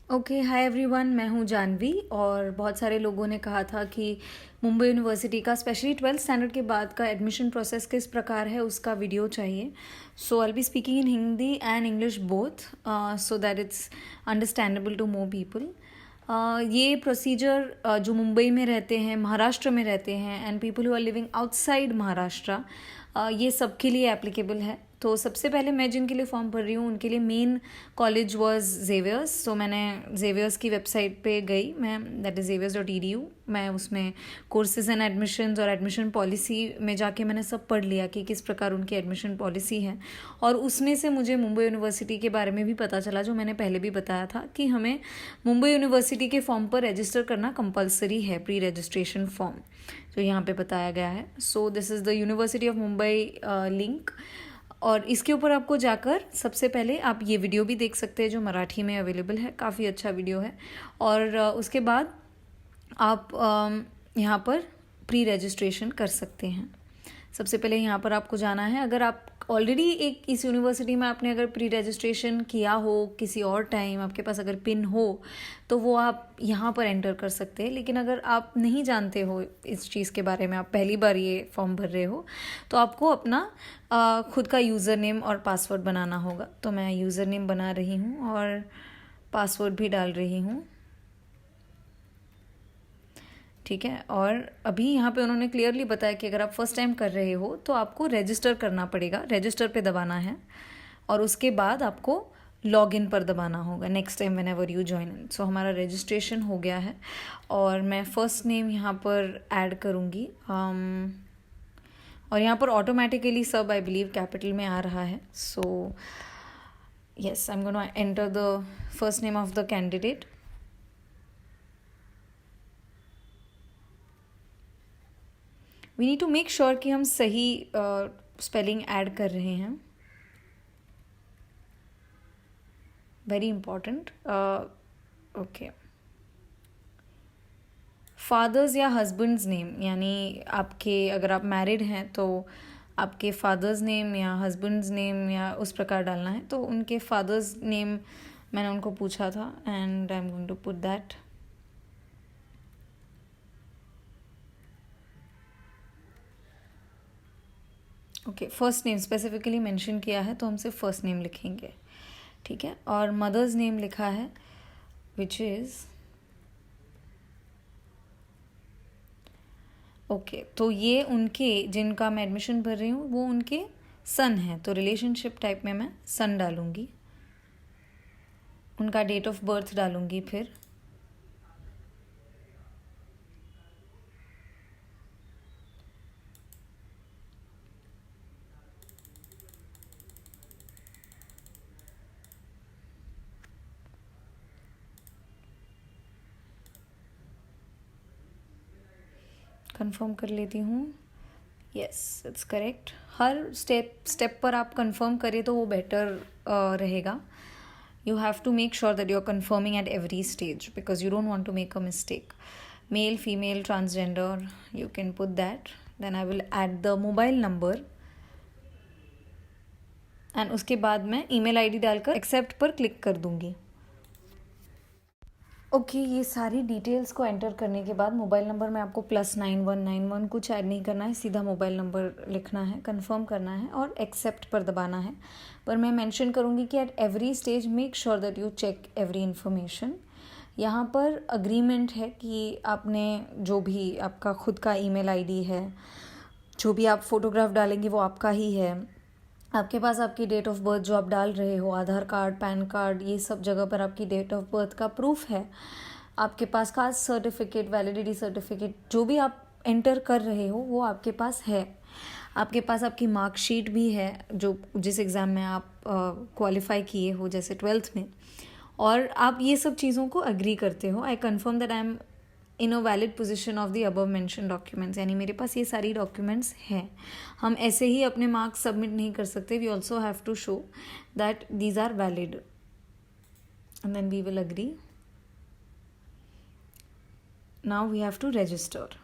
Okay, hi everyone, मैं हूँ जानवी। और बहुत सारे लोगों ने कहा था कि मुंबई यूनिवर्सिटी का स्पेशली 12th स्टैंडर्ड के बाद का एडमिशन प्रोसेस किस प्रकार है उसका वीडियो चाहिए। So I be speaking in Hindi and English both, so that it's understandable to more people. ये प्रोसीजर जो मुंबई में रहते हैं, महाराष्ट्र में रहते हैं, and people who are living outside Maharashtra, ये सबके लिए एप्लीकेबल है। तो सबसे पहले मैं जिनके लिए फॉर्म भर रही हूँ उनके लिए मेन कॉलेज वाज जेवियर्स। सो मैंने जेवियर्स की वेबसाइट पे गई, मैं दैट इज़ zeviers.edu। मैं उसमें कोर्सेज एंड एडमिशन्स और एडमिशन पॉलिसी में जाके मैंने सब पढ़ लिया कि किस प्रकार उनकी एडमिशन पॉलिसी है। और उसमें से मुझे मुंबई यूनिवर्सिटी के बारे में भी पता चला, जो मैंने पहले भी बताया था कि हमें मुंबई यूनिवर्सिटी के फॉर्म पर रजिस्टर करना कंपलसरी है, प्री रजिस्ट्रेशन फॉर्म जो यहाँ पे बताया गया है। So this is the university of Mumbai link. और इसके ऊपर आपको जाकर सबसे पहले आप ये वीडियो भी देख सकते हैं जो मराठी में अवेलेबल है, काफ़ी अच्छा वीडियो है। और उसके बाद आप यहाँ पर प्री रजिस्ट्रेशन कर सकते हैं। सबसे पहले यहाँ पर आपको जाना है। अगर आप ऑलरेडी एक इस यूनिवर्सिटी में आपने अगर प्री रजिस्ट्रेशन किया हो किसी और टाइम, आपके पास अगर पिन हो तो वो आप यहाँ पर एंटर कर सकते हैं। लेकिन अगर आप नहीं जानते हो इस चीज़ के बारे में, आप पहली बार ये फॉर्म भर रहे हो, तो आपको अपना खुद का यूज़र नेम और पासवर्ड बनाना होगा। तो मैं यूज़र नेम बना रही हूँ और पासवर्ड भी डाल रही हूँ, ठीक है। और अभी यहाँ पे उन्होंने क्लियरली बताया कि अगर आप फर्स्ट टाइम कर रहे हो तो आपको रजिस्टर करना पड़ेगा, रजिस्टर पे दबाना है और उसके बाद आपको लॉग इन पर दबाना होगा next time whenever you join in. So हमारा रजिस्ट्रेशन हो गया है और मैं फ़र्स्ट नेम यहाँ पर ऐड करूँगी। और यहाँ पर ऑटोमेटिकली सब आई बिलीव कैपिटल में आ रहा है। So yes, I am gonna enter the first name of the candidate. We need to make sure कि हम सही स्पेलिंग ऐड कर रहे हैं, वेरी इंपॉर्टेंट। ओके, फादर्स या हस्बैंड्स नेम, यानी आपके अगर आप मैरिड हैं तो आपके फादर्स नेम या हस्बैंड्स नेम या उस प्रकार डालना है। तो उनके फादर्स नेम मैंने उनको पूछा था and I am going to put that. Okay, first name specifically mention किया है तो हम सिर्फ फर्स्ट नेम लिखेंगे, ठीक है। और मदर्स नेम लिखा है विच इज़ ओके। तो ये उनके जिनका मैं एडमिशन भर रही हूँ वो उनके सन है, तो रिलेशनशिप टाइप में मैं सन डालूँगी। उनका डेट ऑफ बर्थ डालूँगी फिर। कंफर्म कर लेती हूँ, yes it's correct. Her step पर आप कंफर्म करें तो वो बेटर रहेगा। You have to make sure that you're confirming at every stage because you don't want to make a mistake. Male, female, transgender, you can put that. Then I will add the mobile number and उसके बाद मैं email ID डालकर accept पर click कर दूँगी। Okay, ये सारी details को एंटर करने के बाद मोबाइल नंबर में आपको +9191 कुछ ऐड नहीं करना है, सीधा मोबाइल नंबर लिखना है, कंफर्म करना है और एक्सेप्ट पर दबाना है। पर मैं मेंशन करूँगी कि at every stage make sure that you check every information. यहाँ पर अग्रीमेंट है कि आपने जो भी आपका खुद का ईमेल आईडी है, जो भी आप फोटोग्राफ डालेंगे वो आपका ही है। आपके पास आपकी डेट ऑफ बर्थ जो आप डाल रहे हो, आधार कार्ड, पैन कार्ड, ये सब जगह पर आपकी डेट ऑफ बर्थ का प्रूफ है। आपके पास कास्ट सर्टिफिकेट, वैलिडिटी सर्टिफिकेट, जो भी आप एंटर कर रहे हो वो आपके पास है। आपके पास आपकी मार्कशीट भी है जो जिस एग्ज़ाम में आप क्वालिफाई किए हो, जैसे 12th में। और आप ये सब चीज़ों को अग्री करते हो। I confirm that I am in a valid position of the above mention documents, यानी मेरे पास ये सारी डॉक्यूमेंट्स हैं। हम ऐसे ही अपने मार्क्स सबमिट नहीं कर सकते, we also have to show that these are valid and then we will agree. Now we have to register.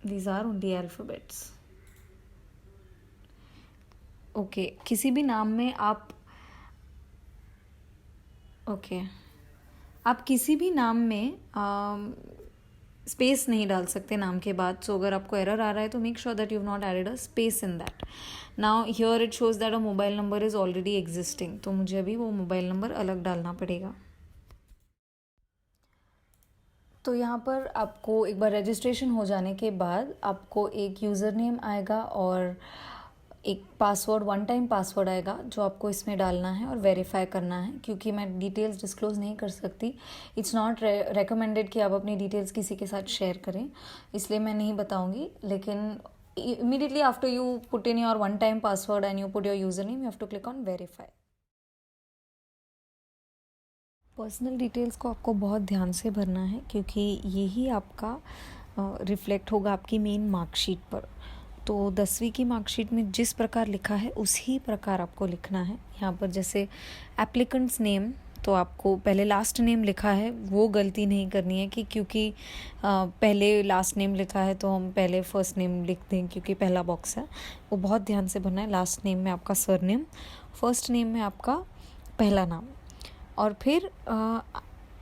these are only alphabets. Okay, किसी भी नाम में आप ओके, आप किसी भी नाम में स्पेस नहीं डाल सकते नाम के बाद. सो अगर आपको एरर आ रहा है तो make sure that you have not added a space in that. Now here it shows that a mobile number is already existing, तो मुझे अभी वो मोबाइल नंबर अलग डालना पड़ेगा. तो यहाँ पर आपको एक बार रजिस्ट्रेशन हो जाने के बाद आपको एक यूज़र नेम आएगा और एक पासवर्ड, वन टाइम पासवर्ड आएगा जो आपको इसमें डालना है और वेरीफाई करना है. क्योंकि मैं डिटेल्स डिस्क्लोज़ नहीं कर सकती, इट्स नॉट रेकमेंडेड कि आप अपनी डिटेल्स किसी के साथ शेयर करें, इसलिए मैं नहीं बताऊंगी. लेकिन immediately after you put in your one time password and you put your username, you have to click on verify. Personal details को आपको बहुत ध्यान से भरना है क्योंकि यही आपका रिफ्लेक्ट होगा आपकी मेन मार्कशीट पर. तो 10वीं की मार्कशीट में जिस प्रकार लिखा है उसी प्रकार आपको लिखना है. यहाँ पर जैसे एप्लीकेंट्स नेम, तो आपको पहले लास्ट नेम लिखा है वो गलती नहीं करनी है कि क्योंकि पहले लास्ट नेम लिखा है तो हम पहले फर्स्ट नेम लिख दें क्योंकि पहला बॉक्स है. वो बहुत ध्यान से भरना है. लास्ट नेम में आपका सरनेम, फर्स्ट नेम में आपका पहला नाम, और फिर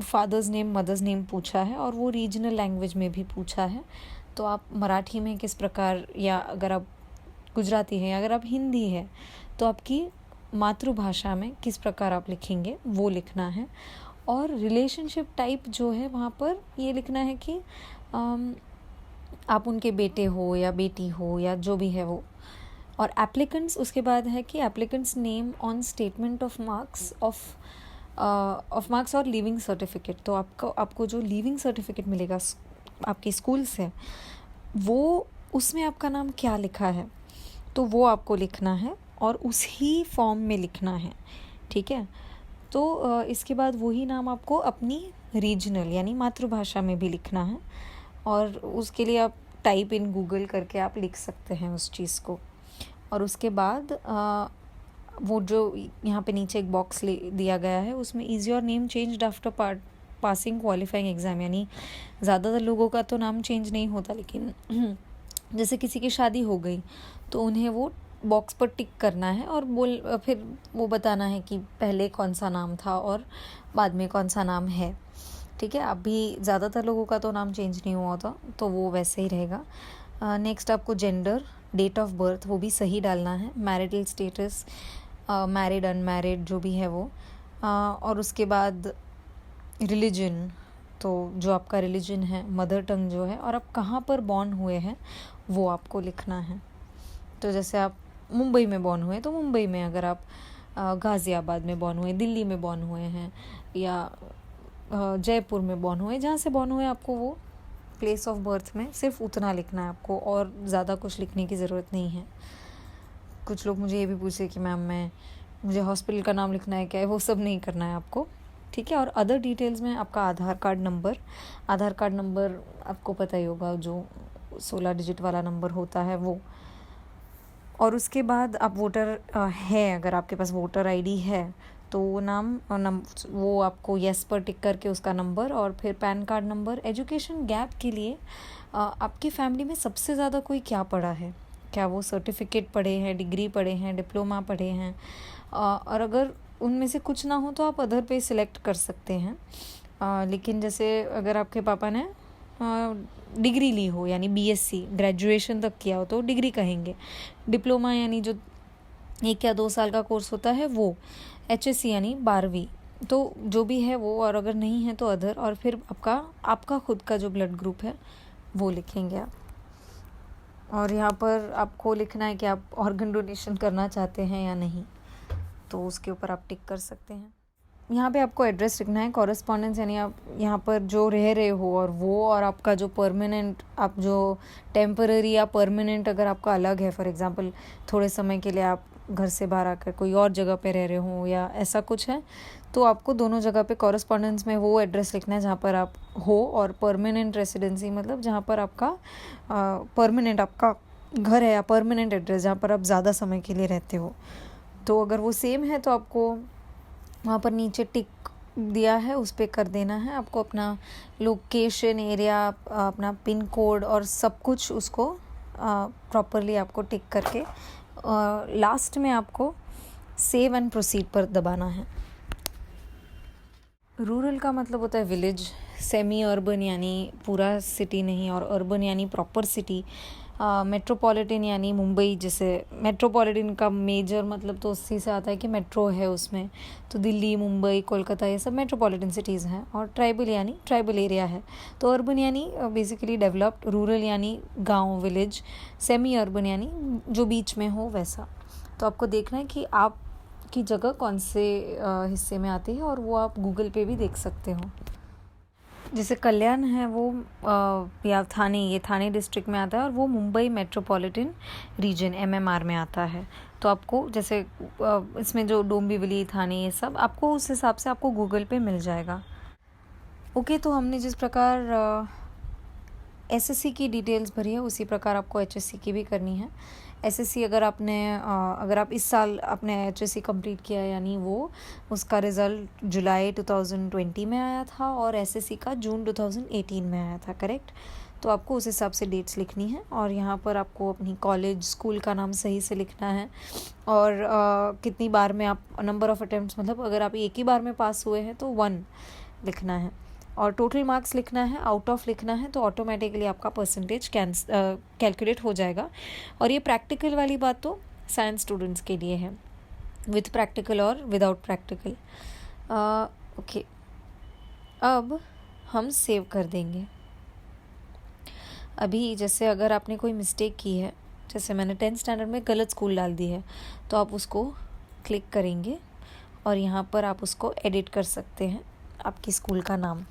फादर्स नेम, मदर्स नेम पूछा है और वो रीजनल लैंग्वेज में भी पूछा है. तो आप मराठी में किस प्रकार, या अगर आप गुजराती हैं, अगर आप हिंदी है तो आपकी मातृभाषा में किस प्रकार आप लिखेंगे वो लिखना है. और रिलेशनशिप टाइप जो है वहाँ पर ये लिखना है कि आप उनके बेटे हो या बेटी हो या जो भी है वो. और एप्लीकेंट्स उसके बाद है कि applicants name on statement of marks और लीविंग सर्टिफिकेट. तो आपको जो लीविंग सर्टिफिकेट मिलेगा आपके स्कूल से, वो उसमें आपका नाम क्या लिखा है तो वो आपको लिखना है और उसी फॉर्म में लिखना है. ठीक है. तो इसके बाद वही नाम आपको अपनी रीजनल यानी मातृभाषा में भी लिखना है और उसके लिए आप टाइप इन गूगल करके आप लिख सकते हैं उस चीज़ को. और उसके बाद वो जो यहाँ पे नीचे एक बॉक्स दिया गया है उसमें is your name changed after passing qualifying exam, यानी ज़्यादातर लोगों का तो नाम चेंज नहीं होता, लेकिन जैसे किसी की शादी हो गई तो उन्हें वो बॉक्स पर टिक करना है और फिर वो बताना है कि पहले कौन सा नाम था और बाद में कौन सा नाम है. ठीक है. अभी ज़्यादातर लोगों का तो नाम चेंज नहीं हुआ था तो वो वैसे ही रहेगा. नेक्स्ट आपको जेंडर, डेट ऑफ बर्थ वो भी सही डालना है. मैरिटल स्टेटस, मैरिड अनमैरिड जो भी है वो. और उसके बाद रिलीजन, तो जो आपका रिलीजन है, मदर टंग जो है, और आप कहाँ पर बॉर्न हुए हैं वो आपको लिखना है. तो जैसे आप मुंबई में बॉर्न हुए तो मुंबई में, अगर आप गाज़ियाबाद में बॉर्न हुए, दिल्ली में बॉर्न हुए हैं या जयपुर में बॉर्न हुए, जहाँ से बॉर्न हुए आपको वो प्लेस ऑफ बर्थ में सिर्फ उतना लिखना है आपको और ज़्यादा कुछ लिखने की ज़रूरत नहीं है. कुछ लोग मुझे ये भी पूछे कि मैम मुझे हॉस्पिटल का नाम लिखना है क्या है, वो सब नहीं करना है आपको. ठीक है. और अदर डिटेल्स में आपका आधार कार्ड नंबर आपको पता ही होगा, जो 16 डिजिट वाला नंबर होता है वो. और उसके बाद आप वोटर है, अगर आपके पास वोटर आईडी है तो वो वो आपको येस पर टिक करके उसका नंबर, और फिर pan card number. Education gap के लिए आपकी फैमिली में सबसे ज़्यादा कोई क्या पढ़ा है, क्या वो सर्टिफिकेट पढ़े हैं, डिग्री पढ़े हैं, डिप्लोमा पढ़े हैं. और अगर उनमें से कुछ ना हो तो आप अदर पे सिलेक्ट कर सकते हैं. लेकिन जैसे अगर आपके पापा ने डिग्री ली हो यानी बीएससी ग्रेजुएशन तक किया हो तो डिग्री कहेंगे. डिप्लोमा यानी जो 1 या 2 साल का कोर्स होता है वो. एचएससी यानी 12वीं, तो जो भी है वो. और अगर नहीं है तो अदर. और फिर आपका खुद का जो ब्लड ग्रुप है वो लिखेंगे आप. और यहाँ पर आपको लिखना है कि आप ऑर्गन डोनेशन करना चाहते हैं या नहीं, तो उसके ऊपर आप टिक कर सकते हैं. यहाँ पे आपको एड्रेस लिखना है, कॉरेस्पॉन्डेंस यानी आप यहाँ पर जो रह रहे हो और वो, और आपका जो परमानेंट, आप जो टेम्पररी या परमानेंट अगर आपका अलग है, फॉर एग्जांपल थोड़े समय के लिए आप घर से बाहर आकर कोई और जगह पे रह रहे हो या ऐसा कुछ है, तो आपको दोनों जगह पे कॉरेस्पॉन्डेंस में वो एड्रेस लिखना है जहाँ पर आप हो. और परमानेंट रेसिडेंसी मतलब जहाँ पर आपका परमानेंट आपका घर है या परमानेंट एड्रेस जहाँ पर आप ज़्यादा समय के लिए रहते हो. तो अगर वो सेम है तो आपको वहाँ पर नीचे टिक दिया है उस पर कर देना है. आपको अपना लोकेशन, एरिया, अपना पिन कोड और सब कुछ उसको प्रॉपरली आपको टिक करके लास्ट में आपको सेव एंड प्रोसीड पर दबाना है. रूरल का मतलब होता है विलेज, सेमी अर्बन यानी पूरा सिटी नहीं, और अर्बन यानी प्रॉपर सिटी। मेट्रोपॉलिटन यानी मुंबई, जैसे मेट्रोपॉलिटन का मेजर मतलब तो उसी से आता है कि मेट्रो है उसमें, तो दिल्ली, मुंबई, कोलकाता, ये सब मेट्रोपॉलिटन सिटीज़ हैं। और ट्राइबल यानी ट्राइबल एरिया है। तो अर्बन यानी बेसिकली डेवलप्ड, रूरल यानी गांव, विलेज, सेमी अर्बन यानी जो बीच में हो वैसा। तो आपको देखना है कि आप की जगह कौन से हिस्से में आती है, और वो आप गूगल पे भी देख सकते हो। जैसे कल्याण है वो या थाने, ये थाने डिस्ट्रिक्ट में आता है, और वो मुंबई मेट्रोपॉलिटन रीजन MMR में आता है। तो आपको जैसे इसमें जो डोंबिवली, थाने, ये सब आपको उस हिसाब से आपको गूगल पे मिल जाएगा। ओके, तो हमने जिस प्रकार SSC की डिटेल्स भरी है उसी प्रकार आपको HSC की भी करनी है। SSC अगर आप इस साल आपने HSC कंप्लीट किया, यानी वो उसका रिज़ल्ट जुलाई 2020 में आया था, और SSC का जून 2018 में आया था, करेक्ट। तो आपको उस हिसाब से डेट्स लिखनी है, और यहाँ पर आपको अपनी कॉलेज, स्कूल का नाम सही से लिखना है, और कितनी बार में आप, नंबर ऑफ़ अटैम्प्ट्स, मतलब अगर आप एक ही बार में पास हुए हैं तो 1 लिखना है, और टोटल मार्क्स लिखना है, आउट ऑफ लिखना है, तो ऑटोमेटिकली आपका परसेंटेज कैलकुलेट हो जाएगा। और ये प्रैक्टिकल वाली बात तो साइंस स्टूडेंट्स के लिए है, विथ प्रैक्टिकल और विदाउट प्रैक्टिकल। ओके, अब हम सेव कर देंगे। अभी जैसे अगर आपने कोई मिस्टेक की है, जैसे मैंने 10th स्टैंडर्ड में गलत स्कूल डाल दी है, तो आप उसको क्लिक करेंगे, और यहाँ पर आप उसको एडिट कर सकते हैं, आपकी स्कूल का नाम।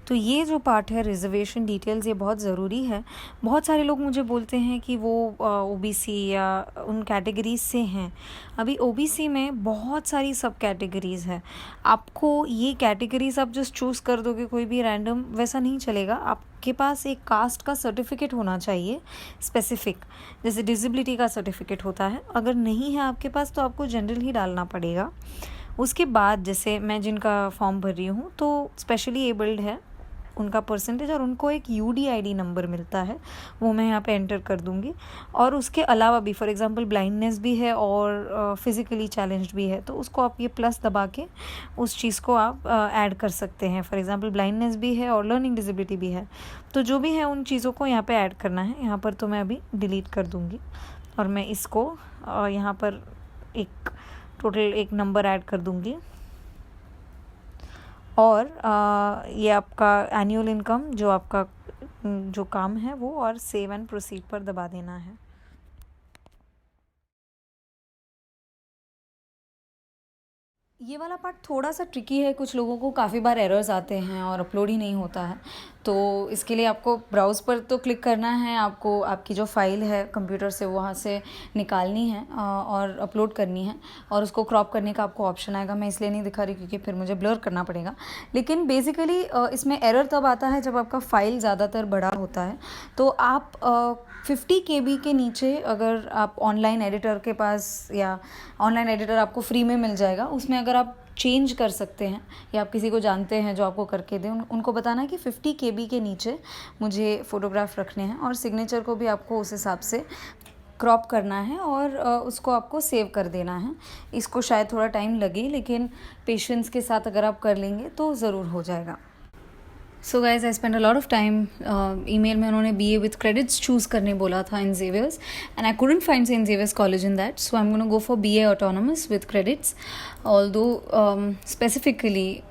तो ये जो पार्ट है रिजर्वेशन डिटेल्स, ये बहुत ज़रूरी है। बहुत सारे लोग मुझे बोलते हैं कि वो OBC या उन कैटेगरीज से हैं। अभी OBC में बहुत सारी सब कैटेगरीज़ है। आपको ये कैटेगरीज आप जस्ट चूज़ कर दोगे कोई भी रैंडम, वैसा नहीं चलेगा। आपके पास एक कास्ट का सर्टिफिकेट होना चाहिए स्पेसिफिक, जैसे डिसेबिलिटी का सर्टिफिकेट होता है। अगर नहीं है आपके पास तो आपको जनरल ही डालना पड़ेगा। उसके बाद जैसे मैं जिनका फॉर्म भर रही हूँ, तो स्पेशली एबल्ड है उनका परसेंटेज, और उनको एक UDID नंबर मिलता है, वो मैं यहाँ पे एंटर कर दूँगी। और उसके अलावा भी, फॉर एग्जांपल ब्लाइंडनेस भी है और फिज़िकली चैलेंज्ड भी है, तो उसको आप ये प्लस दबा के उस चीज़ को आप ऐड कर सकते हैं। फॉर एग्जांपल ब्लाइंडनेस भी है और लर्निंग डिसेबिलिटी भी है, तो जो भी है उन चीज़ों को यहाँ पे ऐड करना है। यहाँ पर तो मैं अभी डिलीट कर दूँगी, और मैं इसको यहाँ पर एक टोटल एक नंबर ऐड कर दूँगी, और ये आपका एनुअल इनकम जो आपका जो काम है वो, और सेव एंड प्रोसीड पर दबा देना है। ये वाला पार्ट थोड़ा सा ट्रिकी है, कुछ लोगों को काफ़ी बार एरर्स आते हैं और अपलोड ही नहीं होता है। तो इसके लिए आपको ब्राउज़ पर तो क्लिक करना है, आपको आपकी जो फाइल है कंप्यूटर से वहाँ से निकालनी है और अपलोड करनी है, और उसको क्रॉप करने का आपको ऑप्शन आएगा। मैं इसलिए नहीं दिखा रही क्योंकि फिर मुझे ब्लर करना पड़ेगा। लेकिन बेसिकली इसमें एरर तब आता है जब आपका फ़ाइल ज़्यादातर बड़ा होता है। तो आप 50 KB के नीचे, अगर आप ऑनलाइन एडिटर के पास, या ऑनलाइन एडिटर आपको फ्री में मिल जाएगा, उसमें अगर आप चेंज कर सकते हैं, या आप किसी को जानते हैं जो आपको करके दें, उनको बताना कि 50 KB के नीचे मुझे फ़ोटोग्राफ रखने हैं, और सिग्नेचर को भी आपको उस हिसाब से क्रॉप करना है, और उसको आपको सेव कर देना है। इसको शायद थोड़ा टाइम लगे, लेकिन पेशेंस के साथ अगर आप कर लेंगे तो ज़रूर हो जाएगा। So guys, I spend a lot of time, email में उन्होंने BA विथ क्रेडिट्स चूज़ करने बोला था इन Xavier's, and I couldn't find St. Xavier's College in that, so I'm going to go for BA autonomous with credits. Although specifically,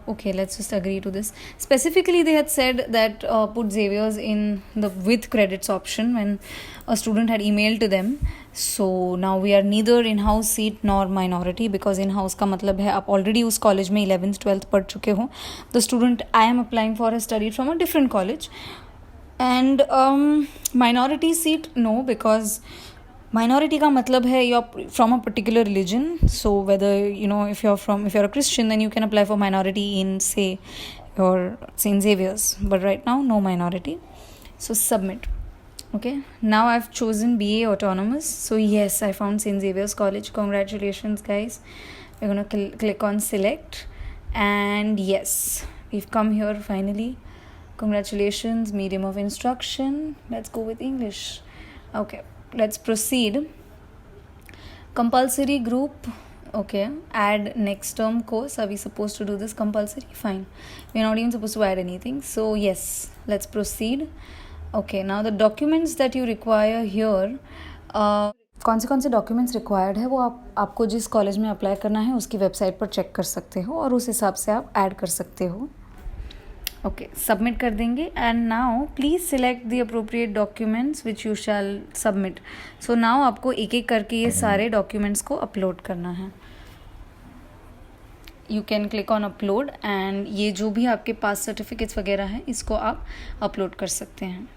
okay, let's just agree to this. Specifically, they had said that put Xavier's in the with credits option when a student had emailed to them. So now we are neither in-house seat nor minority, because in-house का मतलब है आप already उस college में 11th 12th पढ़ चुके हो. The student I am applying for has studied from a different college. And minority seat, no, because minority का मतलब है you're from a particular religion. So whether, if you're a Christian, then you can apply for minority in, say, your St. Xavier's. But right now, no minority. So submit. Okay, now I've chosen BA autonomous. So yes, I found St. Xavier's College. Congratulations, guys. We're going to click on select, and yes, we've come here finally. Congratulations, medium of instruction. Let's go with English. Okay, let's proceed. Compulsory group, okay, add next term course. Are we supposed to do this compulsory? Fine, we're not even supposed to add anything, so yes, let's proceed. Okay, now the documents that you require here, कौन से documents required है वो आपको जिस college में apply करना है उसकी वेबसाइट पर चेक कर सकते हो और उस हिसाब से आप ऐड कर सकते हो. ओके, सबमिट कर देंगे. And now please select the appropriate documents which you shall submit. So now आपको एक एक करके ये सारे डॉक्यूमेंट्स को अपलोड करना है. You can click on upload and ये जो भी आपके पास सर्टिफिकेट्स वगैरह हैं इसको आप अपलोड कर सकते हैं.